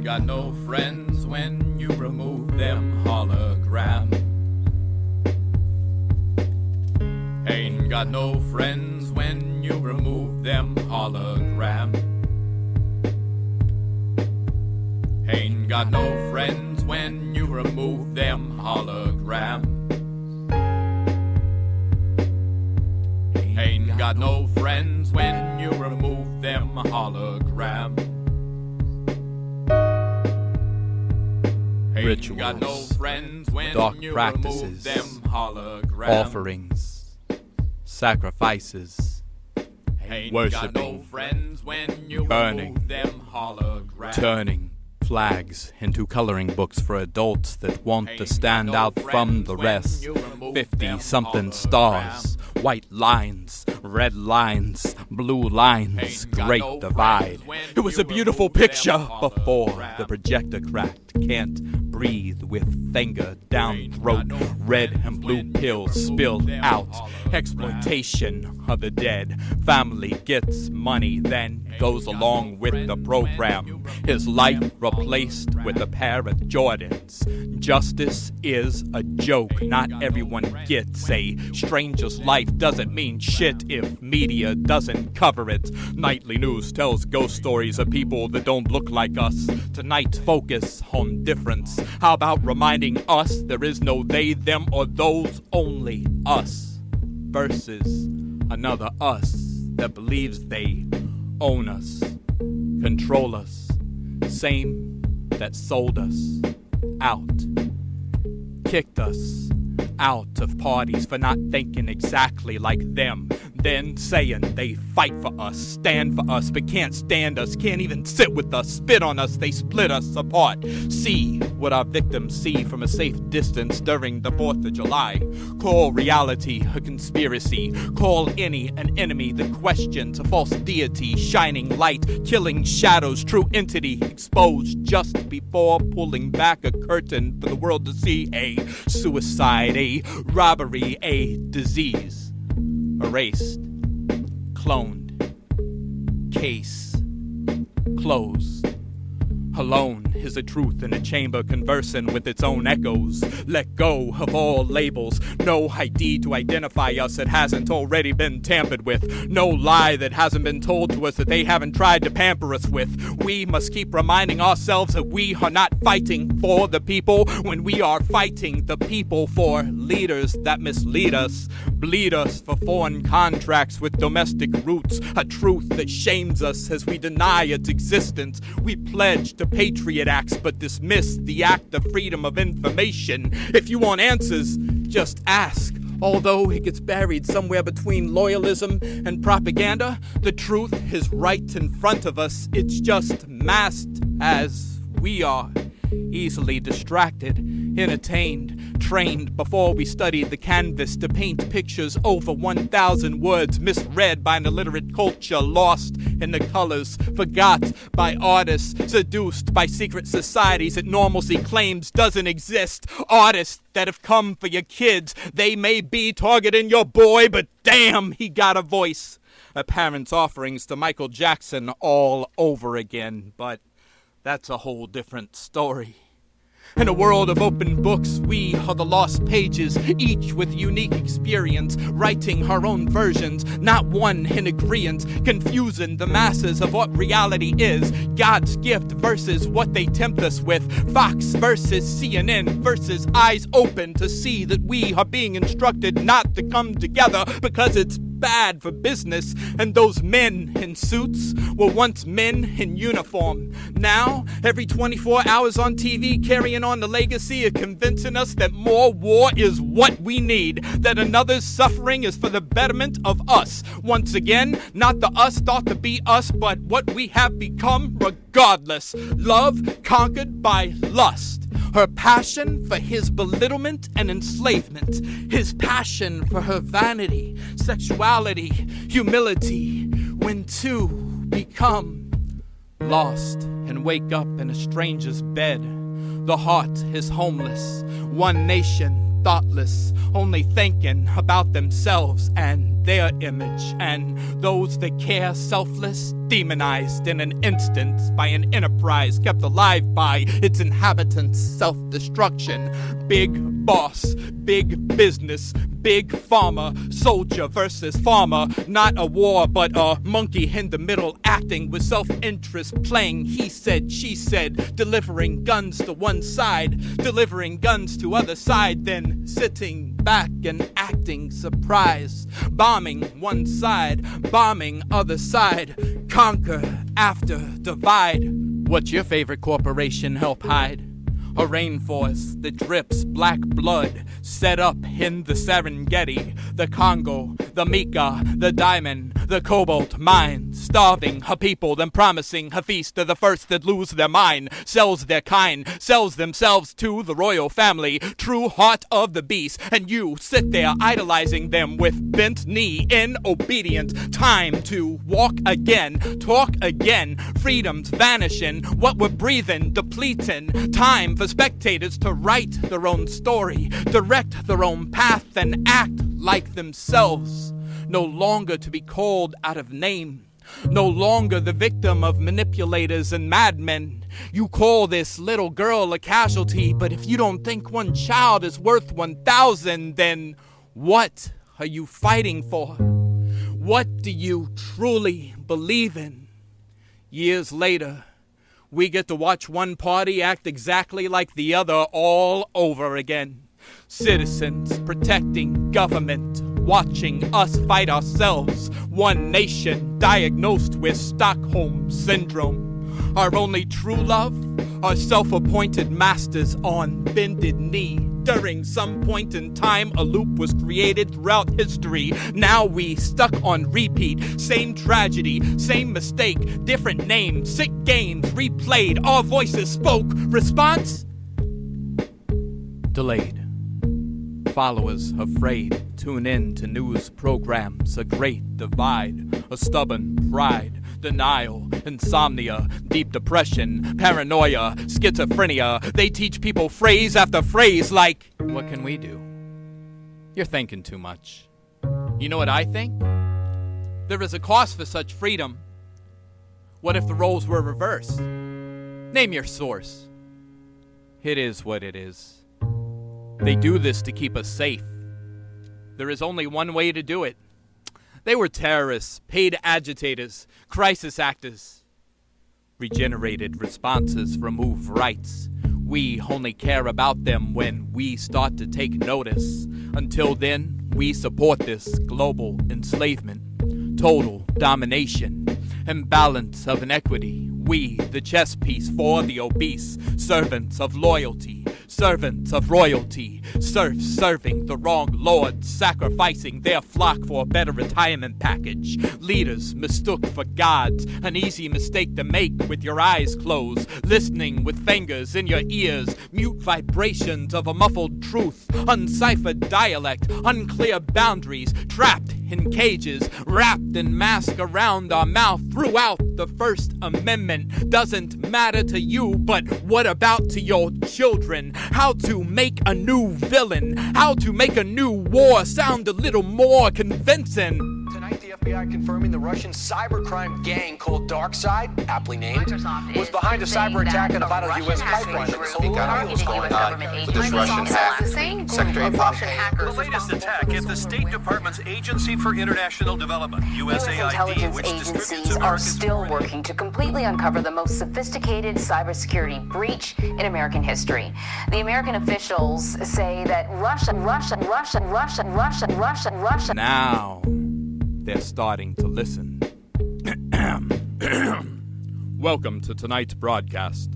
got no friends when you remove them holograms. Ain't got no friends when you remove them holograms. Ain't got no friends when you remove them holograms. Ain't got no friends when you remove them holograms. Rituals, got no friends when dark you practices, them holograms. offerings, sacrifices, Got no friends when you burning, remove them holograms. turning flags into coloring books for adults that want to stand out from the rest. 50-something stars, white lines, red lines, blue lines, great divide. It was a beautiful picture before the projector cracked. Can't breathe with finger down throat. Red and blue pills spilled out. Exploitation of the dead. Family gets money, then goes along with the program. His life replaced with a pair of Jordans. Justice is a joke. Not everyone gets a stranger's life. Doesn't mean shit if media doesn't cover it. Nightly news tells ghost stories of people that don't look like us. Tonight, focus on difference. How about reminding us there is no they, them, or those, only us versus another us that believes they own us, control us, same that sold us out, kicked us out of parties for not thinking exactly like them, then saying they fight for us, stand for us, but can't stand us, can't even sit with us, spit on us, they split us apart. See what our victims see from a safe distance during the 4th of July. Call reality a conspiracy. Call any an enemy that questions a false deity, shining light, killing shadows, true entity exposed just before pulling back a curtain for the world to see. A suicide, a robbery, a disease. Erased, cloned, case closed. Alone is a truth in a chamber conversing with its own echoes. Let go of all labels. No ID to identify us that hasn't already been tampered with. No lie that hasn't been told to us that they haven't tried to pamper us with. We must keep reminding ourselves that we are not fighting for the people when we are fighting the people for leaders that mislead us, bleed us for foreign contracts with domestic roots. A truth that shames us as we deny its existence. We pledge to patriot acts but dismiss the act of freedom of information. If you want answers, just ask. Although it gets buried somewhere between loyalism and propaganda, the truth is right in front of us. It's just masked as we are. Easily distracted, entertained, trained before we studied the canvas to paint pictures over 1,000 words, misread by an illiterate culture, lost in the colors, forgot by artists, seduced by secret societies that normalcy claims doesn't exist. Artists that have come for your kids, they may be targeting your boy, but damn, he got a voice. A parent's offerings to Michael Jackson all over again, but that's a whole different story. In a world of open books, we are the lost pages, each with unique experience, writing our own versions, not one in agreement, confusing the masses of what reality is. God's gift versus what they tempt us with. Fox versus CNN versus eyes open to see that we are being instructed not to come together because it's bad for business, and those men in suits were once men in uniform. Now, every 24 hours on TV, carrying on the legacy of convincing us that more war is what we need, that another's suffering is for the betterment of us. Once again, not the us thought to be us, but what we have become regardless. Love conquered by lust. Her passion for his belittlement and enslavement. His passion for her vanity, sexuality, humility. When two become lost and wake up in a stranger's bed, the heart is homeless. One nation, thoughtless, only thinking about themselves and their image, and those that care selfless, demonized in an instant by an enterprise kept alive by its inhabitants' self-destruction. Big boss, big business, big pharma, soldier versus farmer, not a war but a monkey in the middle acting with self-interest, playing he said, she said, delivering guns to one side, delivering guns to other side, then sitting back and acting surprised, bombing one side, bombing other side, conquer after divide. What's your favorite corporation help hide? A rainforest that drips black blood, set up in the Serengeti, the Congo, the Mika, the diamond, the cobalt mine, starving her people, then promising a feast to the first that lose their mind, sells their kind, sells themselves to the royal family, true heart of the beast, and you sit there idolizing them with bent knee in obedience. Time to walk again, talk again, freedom's vanishing, what we're breathing, depleting, time for spectators to write their own story, direct their own path, and act like themselves. No longer to be called out of name, no longer the victim of manipulators and madmen. You call this little girl a casualty, but if you don't think one child is worth 1,000, then what are you fighting for? What do you truly believe in? Years later, we get to watch one party act exactly like the other all over again. Citizens protecting government, watching us fight ourselves. One nation diagnosed with Stockholm Syndrome. Our only true love, our self-appointed masters on bended knee. During some point in time, a loop was created throughout history. Now we stuck on repeat. Same tragedy, same mistake, different name, sick games replayed. Our voices spoke. Response? Delayed. Followers afraid. Tune in to news programs. A great divide. A stubborn pride. Denial, insomnia, deep depression, paranoia, schizophrenia. They teach people phrase after phrase like, what can we do? You're thinking too much. You know what I think? There is a cost for such freedom. What if the roles were reversed? Name your source. It is what it is. They do this to keep us safe. There is only one way to do it. They were terrorists, paid agitators, crisis actors. Regenerated responses remove rights. We only care about them when we start to take notice. Until then, we support this global enslavement, total domination, imbalance of inequity. We, the chess piece for the obese, servants of loyalty, servants of royalty, serfs serving the wrong lords, sacrificing their flock for a better retirement package. Leaders mistook for gods, an easy mistake to make with your eyes closed, listening with fingers in your ears, mute vibrations of a muffled truth, unciphered dialect, unclear boundaries, trapped in cages, wrapped in masks around our mouth throughout the First Amendment. Doesn't matter to you, but what about to your children? How to make a new villain, how to make a new war sound a little more convincing. Tonight, the FBI confirming the Russian cybercrime gang called DarkSide, aptly named, was behind a cyber attack at about a U.S. pipeline. Speak on what's going on with this Russian hack. Secretary Pompeo. The latest attack at the State Department's Agency for International Development, USAID, which agencies are still working to completely uncover the most sophisticated cybersecurity breach in American history. The American officials say that Russia. Now, they're starting to listen. Welcome to tonight's broadcast.